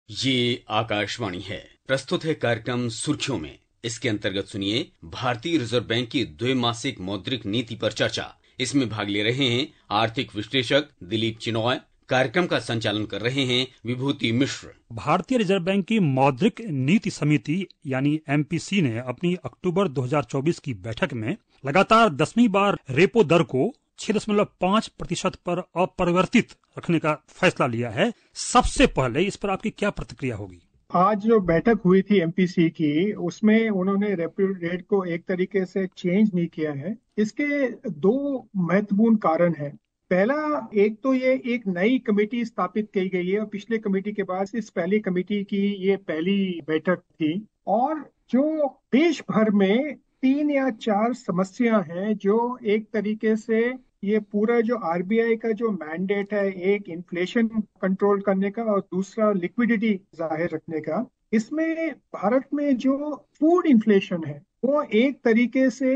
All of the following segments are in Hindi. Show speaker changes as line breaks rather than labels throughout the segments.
ये आकाशवाणी है। प्रस्तुत है कार्यक्रम सुर्खियों में। इसके अंतर्गत सुनिए भारतीय रिजर्व बैंक की द्विमासिक मौद्रिक नीति पर चर्चा। इसमें भाग ले रहे हैं आर्थिक विश्लेषक दिलीप चिनॉय। कार्यक्रम का संचालन कर रहे हैं विभूति मिश्र।
भारतीय रिजर्व बैंक की मौद्रिक नीति समिति यानी एमपीसी ने अपनी अक्टूबर 2024 की बैठक में लगातार 10वीं बार रेपो दर को 6.5% पर अपरिवर्तित रखने का फैसला लिया है। सबसे पहले इस पर आपकी क्या प्रतिक्रिया होगी?
आज जो बैठक हुई थी एमपीसी की, उसमें उन्होंने रेपो रेट को एक तरीके से चेंज नहीं किया है। इसके दो महत्वपूर्ण कारण हैं। पहला, एक तो ये एक नई कमेटी स्थापित की गई है और पिछले कमेटी के बाद इस पहली कमेटी की ये पहली बैठक थी। और जो देश भर में 3 या 4 समस्या हैं जो एक तरीके से ये पूरा जो आरबीआई का जो मैंडेट है, एक इन्फ्लेशन कंट्रोल करने का और दूसरा लिक्विडिटी जाहिर रखने का, इसमें भारत में जो फूड इन्फ्लेशन है वो एक तरीके से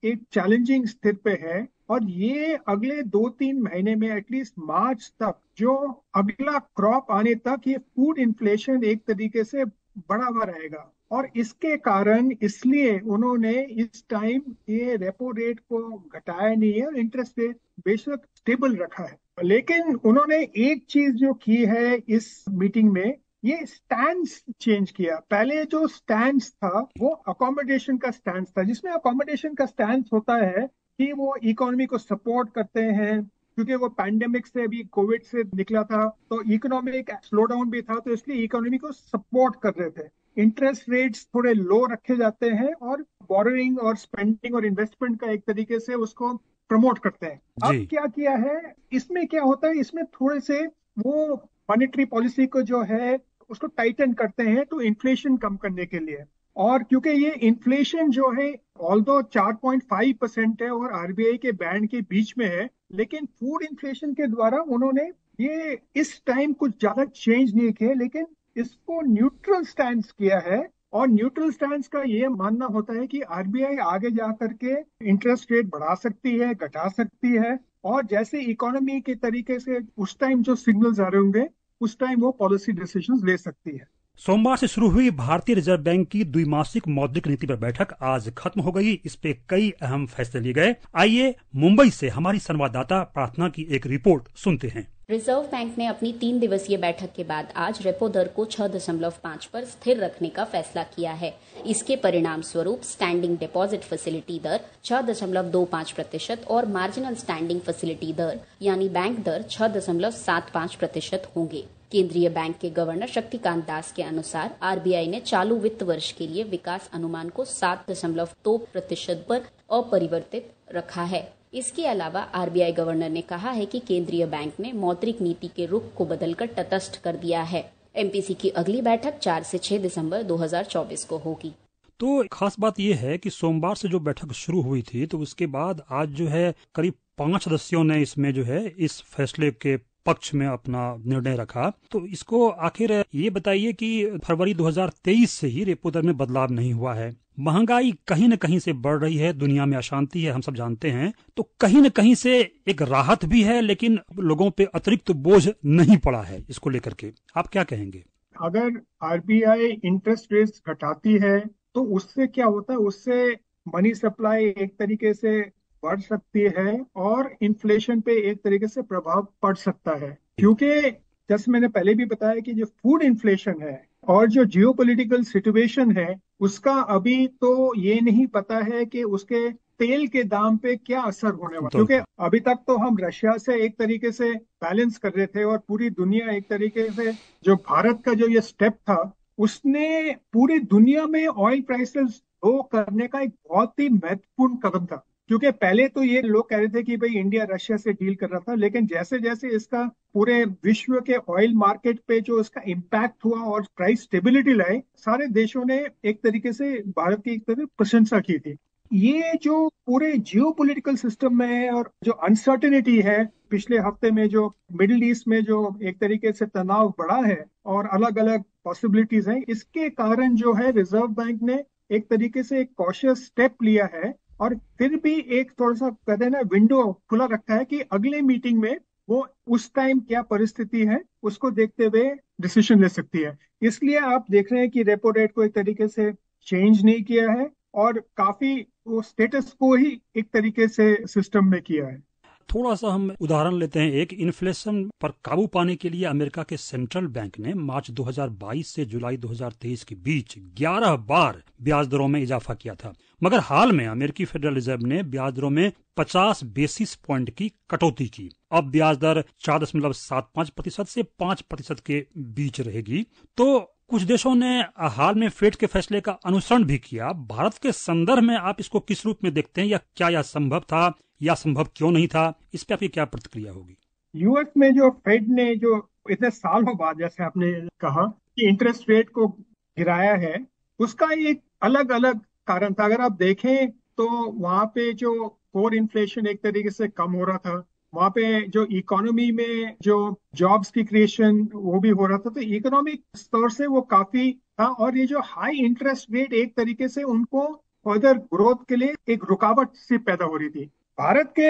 एक चैलेंजिंग स्थिति पे है। और ये अगले 2-3 महीने में एटलीस्ट मार्च तक, जो अगला क्रॉप आने तक, ये फूड इन्फ्लेशन एक तरीके से बढ़ा हुआ रहेगा। और इसके कारण इसलिए उन्होंने इस टाइम ये रेपो रेट को घटाया नहीं है और इंटरेस्ट रेट बेशक स्टेबल रखा है। लेकिन उन्होंने एक चीज जो की है इस मीटिंग में, ये स्टैंस चेंज किया। पहले जो स्टैंस था वो अकोमोडेशन का स्टैंस था, जिसमें अकोमोडेशन का स्टैंस होता है कि वो इकोनॉमी को सपोर्ट करते हैं, क्योंकि वो पैंडेमिक से, अभी कोविड से निकला था तो इकोनॉमिक स्लो डाउन भी था, तो इसलिए इकोनॉमी को सपोर्ट कर रहे थे। इंटरेस्ट रेट्स थोड़े लो रखे जाते हैं और बोरोइंग और स्पेंडिंग और इन्वेस्टमेंट का एक तरीके से उसको प्रमोट करते हैं। अब क्या किया है, इसमें क्या होता है, इसमें थोड़े से वो मॉनेटरी पॉलिसी को जो है उसको टाइटन करते हैं तो इन्फ्लेशन कम करने के लिए। और क्योंकि ये इन्फ्लेशन जो है ऑल्दो 4.5% है और आरबीआई के बैंड के बीच में है, लेकिन फूड इन्फ्लेशन के द्वारा उन्होंने ये इस टाइम कुछ ज्यादा चेंज नहीं किया, लेकिन इसको न्यूट्रल स्टैंड किया है। और न्यूट्रल स्टैंड का ये मानना होता है कि आरबीआई आगे जा करके इंटरेस्ट रेट बढ़ा सकती है, घटा सकती है, और जैसे इकोनॉमी के तरीके से उस टाइम जो सिग्नल्स आ रहे होंगे उस टाइम वो पॉलिसी डिसीजंस ले सकती है।
सोमवार से शुरू हुई भारतीय रिजर्व बैंक की द्विमासिक मौद्रिक नीति पर बैठक आज खत्म हो गई। इस पे कई अहम फैसले लिए गए। आइए मुंबई से हमारी संवाददाता प्रार्थना की एक रिपोर्ट सुनते हैं।
रिजर्व बैंक ने अपनी 3 दिवसीय बैठक के बाद आज रेपो दर को 6.5 पर स्थिर रखने का फैसला किया है। इसके परिणाम स्वरूप स्टैंडिंग डिपॉजिट फैसिलिटी दर 6.25% और मार्जिनल स्टैंडिंग फैसिलिटी दर यानी बैंक दर 6.75% होंगे। केंद्रीय बैंक के गवर्नर शक्तिकांत दास के अनुसार आरबीआई ने चालू वित्त वर्ष के लिए विकास अनुमान को 7.2% पर अपरिवर्तित रखा है। इसके अलावा आरबीआई गवर्नर ने कहा है कि केंद्रीय बैंक ने मौद्रिक नीति के रुख को बदलकर तटस्थ कर दिया है। एमपीसी की अगली बैठक 4 से 6 दिसंबर 2024 को होगी।
तो खास बात यह है कि सोमवार से जो बैठक शुरू हुई थी, तो उसके बाद आज जो है करीब 5 सदस्यों ने इसमें जो है इस फैसले के पक्ष में अपना निर्णय रखा। तो इसको आखिर ये बताइए कि फरवरी 2023 से ही रेपो दर में बदलाव नहीं हुआ है। महंगाई कहीं न कहीं से बढ़ रही है, दुनिया में अशांति है, हम सब जानते हैं। तो कहीं न कहीं से एक राहत भी है, लेकिन लोगों पे अतिरिक्त बोझ नहीं पड़ा है। इसको लेकर के आप क्या कहेंगे?
अगर आरबीआई इंटरेस्ट रेट्स घटाती है तो उससे क्या होता है, उससे मनी सप्लाई एक तरीके से बढ़ सकती है और इन्फ्लेशन पे एक तरीके से प्रभाव पड़ सकता है। क्योंकि जैसे मैंने पहले भी बताया कि जो फूड इन्फ्लेशन है और जो जियोपॉलिटिकल सिचुएशन है, उसका अभी तो ये नहीं पता है कि उसके तेल के दाम पे क्या असर होने वाला, क्योंकि अभी तक तो हम रशिया से एक तरीके से बैलेंस कर रहे थे और पूरी दुनिया एक तरीके से, जो भारत का जो ये स्टेप था उसने पूरी दुनिया में ऑयल प्राइसेस लो करने का एक बहुत ही महत्वपूर्ण कदम था। क्योंकि पहले तो ये लोग कह रहे थे कि भाई इंडिया रशिया से डील कर रहा था, लेकिन जैसे जैसे इसका पूरे विश्व के ऑयल मार्केट पे जो इसका इम्पैक्ट हुआ और प्राइस स्टेबिलिटी लाए, सारे देशों ने एक तरीके से भारत की एक तरह प्रशंसा की थी। ये जो पूरे जियोपॉलिटिकल सिस्टम में है और जो अनसर्टेनिटी है, पिछले हफ्ते में जो मिडिल ईस्ट में जो एक तरीके से तनाव बढ़ा है और अलग अलग पॉसिबिलिटीज हैं, इसके कारण जो है रिजर्व बैंक ने एक तरीके से एक कॉशियस स्टेप लिया है। और फिर भी एक थोड़ा सा कहते हैं ना, विंडो खुला रखा है कि अगले मीटिंग में वो उस टाइम क्या परिस्थिति है उसको देखते हुए डिसीजन ले सकती है। इसलिए आप देख रहे हैं कि रेपो रेट को एक तरीके से चेंज नहीं किया है और काफी वो स्टेटस को ही एक तरीके से सिस्टम में किया है।
थोड़ा सा हम उदाहरण लेते हैं। एक इन्फ्लेशन पर काबू पाने के लिए अमेरिका के सेंट्रल बैंक ने मार्च 2022 से जुलाई 2023 के बीच 11 बार ब्याज दरों में इजाफा किया था, मगर हाल में अमेरिकी फेडरल रिजर्व ने ब्याज दरों में 50 बेसिस पॉइंट की कटौती की। अब ब्याज दर 4.75% से 5% के बीच रहेगी। तो कुछ देशों ने हाल में फेड के फैसले का अनुसरण भी किया। भारत के संदर्भ में आप इसको किस रूप में देखते हैं, या क्या यह संभव था या संभव क्यों नहीं था? इस पे आपकी क्या प्रतिक्रिया होगी?
यूएस में जो फेड ने जो इतने सालों बाद, जैसे आपने कहा कि इंटरेस्ट रेट को गिराया है, उसका एक अलग अलग कारण था। अगर आप देखें तो वहां पे जो कोर इन्फ्लेशन एक तरीके से कम हो रहा था, वहां पे जो इकोनॉमी में जो जॉब्स की क्रिएशन वो भी हो रहा था, तो इकोनॉमिक स्तर से वो काफी था। और ये जो हाई इंटरेस्ट रेट एक तरीके से उनको फर्दर ग्रोथ के लिए एक रुकावट सी पैदा हो रही थी। भारत के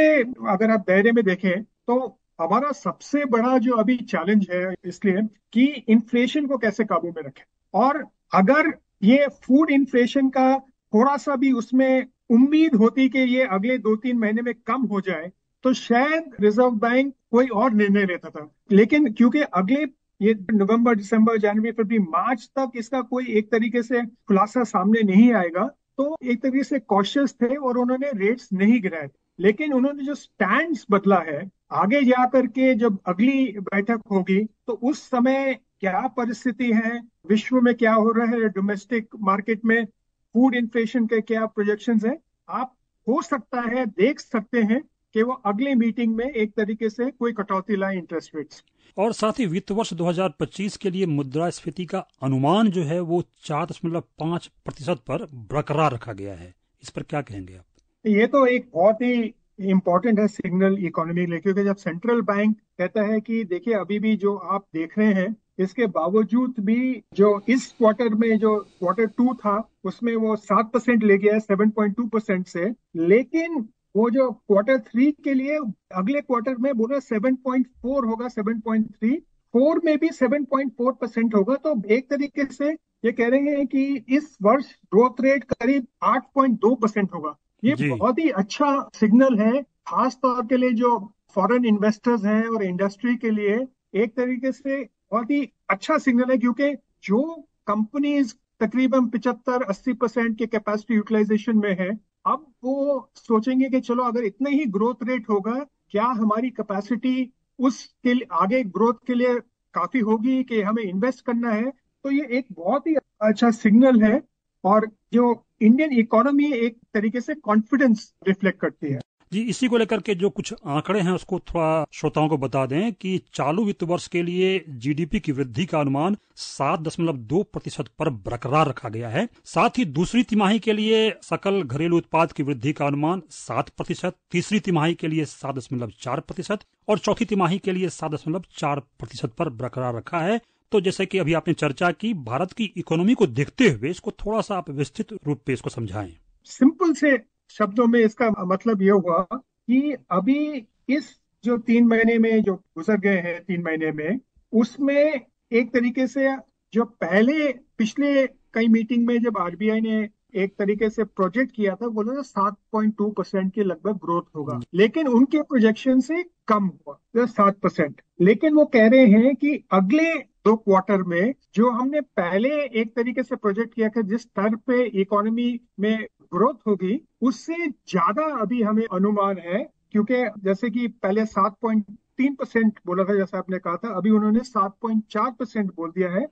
अगर आप दायरे में देखें तो हमारा सबसे बड़ा जो अभी चैलेंज है इसलिए कि इन्फ्लेशन को कैसे काबू में रखें। और अगर ये फूड इन्फ्लेशन का थोड़ा सा भी उसमें उम्मीद होती कि ये अगले 2-3 महीने में कम हो जाए तो शायद रिजर्व बैंक कोई और निर्णय लेता था। लेकिन क्योंकि अगले ये नवंबर, दिसंबर, जनवरी, फरवरी, मार्च तक इसका कोई एक तरीके से खुलासा सामने नहीं आएगा, तो एक तरीके से कॉशियस थे और उन्होंने रेट्स नहीं गिराए। लेकिन उन्होंने जो स्टैंड बदला है, आगे जाकर के जब अगली बैठक होगी तो उस समय क्या परिस्थिति है, विश्व में क्या हो रहा है, डोमेस्टिक मार्केट में फूड इन्फ्लेशन के क्या प्रोजेक्शंस हैं, आप हो सकता है देख सकते हैं कि वो अगले मीटिंग में एक तरीके से कोई कटौती लाए इंटरेस्ट रेट्स।
और साथ ही वित्त वर्ष 2025 के लिए मुद्रास्फीति का अनुमान जो है वो 4.5% पर बरकरार रखा गया है। इस पर क्या कहेंगे आप?
ये तो एक बहुत ही इम्पोर्टेंट है सिग्नल इकोनॉमी के लिए, क्योंकि जब सेंट्रल बैंक कहता है कि देखिए अभी भी जो आप देख रहे हैं, इसके बावजूद भी जो इस क्वार्टर में जो Q2 था उसमें वो 7% ले गया है 7.2% से, लेकिन वो जो Q3 के लिए अगले क्वार्टर में बोला 7.4 होगा, 7.3, 4 में भी 7.4% होगा। तो एक तरीके से ये कह रहे हैं कि इस वर्ष ग्रोथ रेट करीब 8.2% होगा। ये बहुत ही अच्छा सिग्नल है, खास तौर के लिए जो फॉरेन इन्वेस्टर्स हैं और इंडस्ट्री के लिए एक तरीके से बहुत ही अच्छा सिग्नल है, क्योंकि जो कंपनीज तकरीबन 75-80% के कैपेसिटी यूटिलाइजेशन में है, अब वो सोचेंगे कि चलो अगर इतना ही ग्रोथ रेट होगा, क्या हमारी कैपेसिटी उसके आगे ग्रोथ के लिए काफी होगी कि हमें इन्वेस्ट करना है। तो ये एक बहुत ही अच्छा सिग्नल है और जो इंडियन इकोनॉमी एक तरीके से कॉन्फिडेंस रिफ्लेक्ट करती है।
जी, इसी को लेकर के जो कुछ आंकड़े हैं उसको थोड़ा श्रोताओं को बता दें कि चालू वित्त वर्ष के लिए जीडीपी की वृद्धि का अनुमान 7.2% पर बरकरार रखा गया है। साथ ही दूसरी तिमाही के लिए सकल घरेलू उत्पाद की वृद्धि का अनुमान 7%, तीसरी तिमाही के लिए 7.4% और चौथी तिमाही के लिए 7.4% पर बरकरार रखा है। तो जैसे कि अभी आपने चर्चा की, भारत की इकोनॉमी को देखते हुए इसको थोड़ा सा आप विस्तृत रूप पे इसको समझाएं।
सिंपल से शब्दों में इसका मतलब ये हुआ कि अभी इस जो 3 महीने में जो गुजर गए हैं, 3 महीने में, उसमें एक तरीके से जो पहले पिछले कई मीटिंग में जब आरबीआई ने एक तरीके से प्रोजेक्ट किया था, बोला था 7.2% के लगभग ग्रोथ होगा, लेकिन उनके प्रोजेक्शन से कम हुआ 7%। लेकिन वो कह रहे हैं कि अगले 2 क्वार्टर में जो हमने पहले एक तरीके से प्रोजेक्ट किया था, जिस स्तर पे इकोनॉमी में ग्रोथ होगी, उससे ज्यादा अभी हमें अनुमान है, क्योंकि जैसे कि पहले 7.3% बोला था, जैसा आपने कहा था, अभी उन्होंने 7.4% बोल दिया है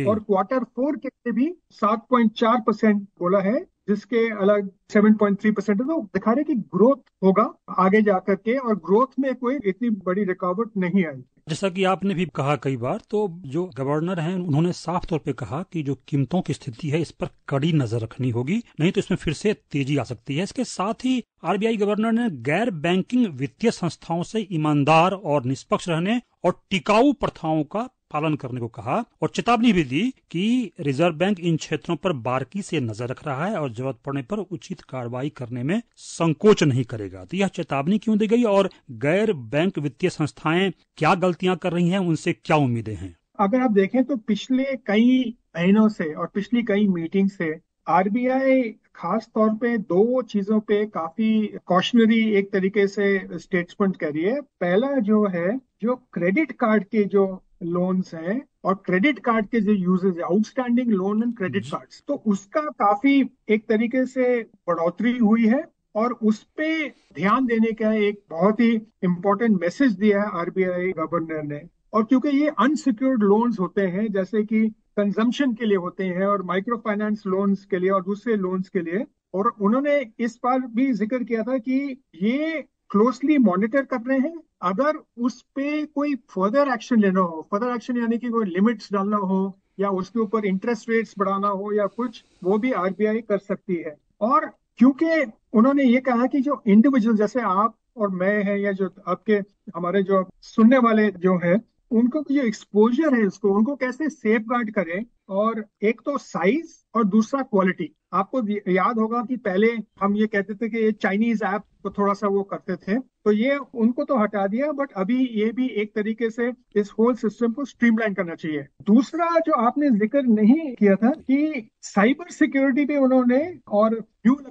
और Q4 के लिए भी 7.4% बोला है, जिसके अलग 7.3% है। तो दिखा रहे कि ग्रोथ होगा आगे जाकर के और ग्रोथ में कोई इतनी बड़ी रुकावट नहीं आई।
जैसा कि आपने भी कहा कई बार, तो जो गवर्नर हैं उन्होंने साफ तौर पे कहा कि जो कीमतों की स्थिति है इस पर कड़ी नजर रखनी होगी, नहीं तो इसमें फिर से तेजी आ सकती है। इसके साथ ही आरबीआई गवर्नर ने गैर बैंकिंग वित्तीय संस्थाओं से ईमानदार और निष्पक्ष रहने और टिकाऊ प्रथाओं का पालन करने को कहा और चेतावनी भी दी कि रिजर्व बैंक इन क्षेत्रों पर बारीकी से नजर रख रहा है और जरूरत पड़ने पर उचित कार्रवाई करने में संकोच नहीं करेगा। तो यह चेतावनी क्यों दी गई और गैर बैंक वित्तीय संस्थाएं क्या गलतियां कर रही हैं, उनसे क्या उम्मीदें हैं?
अगर आप देखें तो पिछले कई महीनों से और पिछली कई मीटिंग से आरबीआई खास तौर पे दो चीजों पे काफी कॉशनरी एक तरीके से स्टेटमेंट कर रही है। पहला जो है, जो क्रेडिट कार्ड के जो लोन्स हैं और क्रेडिट कार्ड के जो यूजेस है, outstanding loan and credit cards, तो उसका काफी एक तरीके से बढ़ोतरी हुई है और उस पे ध्यान देने का एक बहुत ही इम्पोर्टेंट मैसेज दिया है आरबीआई गवर्नर ने। और क्योंकि ये अनसिक्योर्ड लोन्स होते हैं, जैसे कि कंजम्पशन के लिए होते हैं और माइक्रो फाइनेंस लोन्स के लिए और दूसरे लोन्स के लिए, और उन्होंने इस बार भी जिक्र किया था कि ये क्लोजली मॉनिटर कर रहे हैं। अगर उस पे कोई फर्दर एक्शन लेना हो, फर्दर एक्शन यानी कि कोई लिमिट्स डालना हो या उसके ऊपर इंटरेस्ट रेट्स बढ़ाना हो या कुछ, वो भी आरबीआई कर सकती है। और क्योंकि उन्होंने ये कहा कि जो इंडिविजुअल जैसे आप और मैं है या जो आपके हमारे जो सुनने वाले जो है, उनको जो एक्सपोजर है उसको उनको कैसे सेफ गार्ड करें, और एक तो साइज और दूसरा क्वालिटी। आपको याद होगा कि पहले हम ये कहते थे कि ये चाइनीज ऐप को थोड़ा सा वो करते थे, तो ये उनको तो हटा दिया, बट अभी ये भी एक तरीके से इस होल सिस्टम को स्ट्रीमलाइन करना चाहिए। दूसरा जो आपने जिक्र नहीं किया था कि साइबर सिक्योरिटी पे उन्होंने, और म्यूल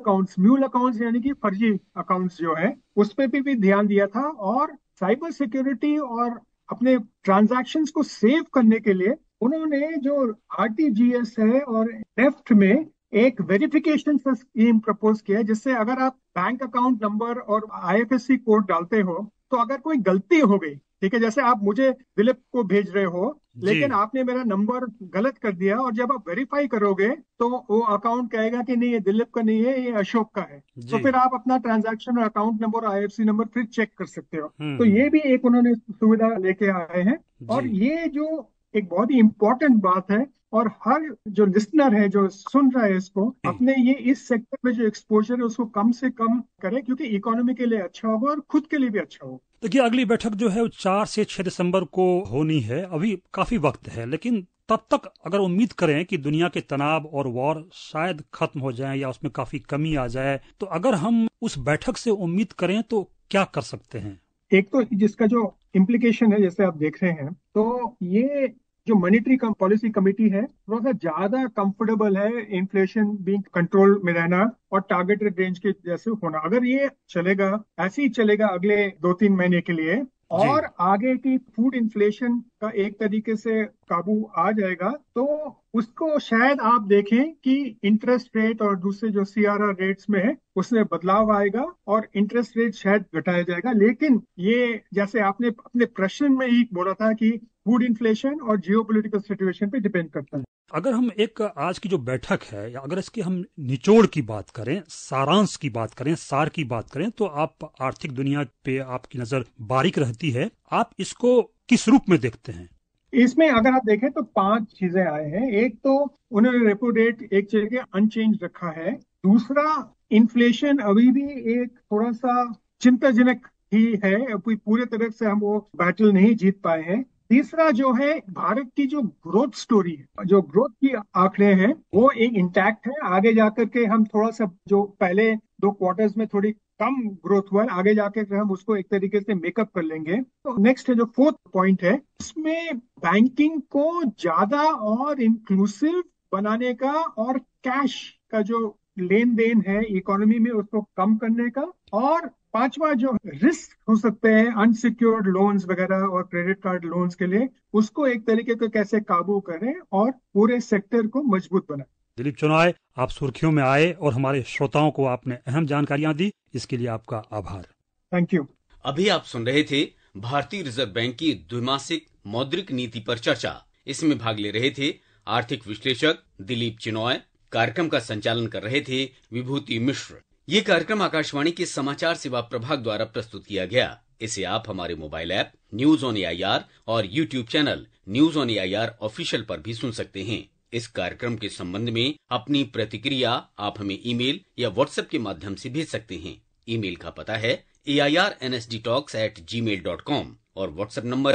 अकाउंट्स यानी कि फर्जी अकाउंट्स जो है उस पर भी ध्यान दिया था। और साइबर सिक्योरिटी और अपने ट्रांजैक्शंस को सेव करने के लिए उन्होंने जो आरटीजीएस है और नेफ्ट में एक वेरिफिकेशन स्कीम प्रपोज किया है, जिससे अगर आप बैंक अकाउंट नंबर और आईएफएससी कोड डालते हो तो अगर कोई गलती हो गई, ठीक है, जैसे आप मुझे दिलीप को भेज रहे हो लेकिन आपने मेरा नंबर गलत कर दिया, और जब आप वेरीफाई करोगे तो वो अकाउंट कहेगा कि नहीं ये दिलीप का नहीं है, ये अशोक का है, तो फिर आप अपना ट्रांजैक्शन और अकाउंट नंबर और आईएफएससी नंबर फिर चेक कर सकते हो। तो ये भी एक उन्होंने सुविधा लेके आए हैं। और ये जो एक बहुत ही इंपॉर्टेंट बात है, और हर जो लिसनर है जो सुन रहा है इसको, अपने ये इस सेक्टर में जो एक्सपोजर है उसको कम से कम करे, क्योंकि इकोनॉमी के लिए अच्छा होगा और खुद के लिए भी अच्छा होगा।
देखिए, अगली बैठक जो है 4 से 6 दिसंबर को होनी है, अभी काफी वक्त है, लेकिन तब तक अगर उम्मीद करें कि दुनिया के तनाव और वॉर शायद खत्म हो जाए या उसमें काफी कमी आ जाए, तो अगर हम उस बैठक से उम्मीद करें तो क्या कर सकते हैं?
एक तो जिसका जो इम्प्लीकेशन है, जैसे आप देख रहे हैं, तो ये जो मॉनेटरी पॉलिसी कमेटी है थोड़ा सा ज्यादा कंफर्टेबल है इन्फ्लेशन भी कंट्रोल में रहना और टारगेटेड रेंज के जैसे होना। अगर ये चलेगा, ऐसे ही चलेगा अगले 2-3 महीने के लिए, और आगे की फूड इन्फ्लेशन का एक तरीके से काबू आ जाएगा, तो उसको शायद आप देखें कि इंटरेस्ट रेट और दूसरे जो सीआरआर रेट्स में है उसमें बदलाव आएगा और इंटरेस्ट रेट शायद घटाया जाएगा। लेकिन ये जैसे आपने अपने प्रश्न में ही बोला था कि फूड इन्फ्लेशन और जियोपॉलिटिकल सिचुएशन पे डिपेंड करता है।
अगर हम एक आज की जो बैठक है, या अगर इसकी हम निचोड़ की बात करें, सारांश की बात करें, सार की बात करें, तो आप आर्थिक दुनिया पे आपकी नजर बारीक रहती है, आप इसको किस रूप में देखते हैं?
इसमें अगर आप देखें तो 5 चीजें आए हैं। एक तो उन्होंने रेपो रेट एक जगह अनचेंज रखा है। दूसरा, इन्फ्लेशन अभी भी एक थोड़ा सा चिंताजनक ही है, अभी पूरे तरह से हम वो बैटल नहीं जीत पाए हैं। तीसरा जो है, भारत की जो ग्रोथ स्टोरी है, जो ग्रोथ की आंकड़े हैं वो एक इंटैक्ट है। आगे जाकर के हम थोड़ा सा जो पहले 2 क्वार्टर्स में थोड़ी कम ग्रोथ हुआ है, आगे जाकर हम उसको एक तरीके से मेकअप कर लेंगे। तो नेक्स्ट है जो 4th पॉइंट है, उसमें बैंकिंग को ज्यादा और इंक्लूसिव बनाने का और कैश का जो लेन देन है इकोनॉमी में उसको कम करने का, और 5वां जो रिस्क हो सकते हैं अनसिक्योर्ड लोन्स वगैरह और क्रेडिट कार्ड लोन्स के लिए, उसको एक तरीके से कैसे काबू करें और पूरे सेक्टर को मजबूत बनाएं।
दिलीप चोनाय, आप सुर्खियों में आए और हमारे श्रोताओं को आपने अहम जानकारियां दी, इसके लिए आपका आभार।
Thank you.
अभी आप सुन रहे थे भारतीय रिजर्व बैंक की द्विमासिक मौद्रिक नीति पर चर्चा। इसमें भाग ले रहे थे आर्थिक विश्लेषक दिलीप चिनॉय। कार्यक्रम का संचालन कर रहे थे विभूति मिश्र। ये कार्यक्रम आकाशवाणी के समाचार सेवा प्रभाग द्वारा प्रस्तुत किया गया। इसे आप हमारे mobile app news on AIR और YouTube channel news on AIR official पर भी सुन सकते हैं। इस कार्यक्रम के संबंध में अपनी प्रतिक्रिया आप हमें ईमेल या व्हाट्सएप के माध्यम से भेज सकते हैं। ईमेल का पता है airnsdtalks@gmail.com और व्हाट्सएप नंबर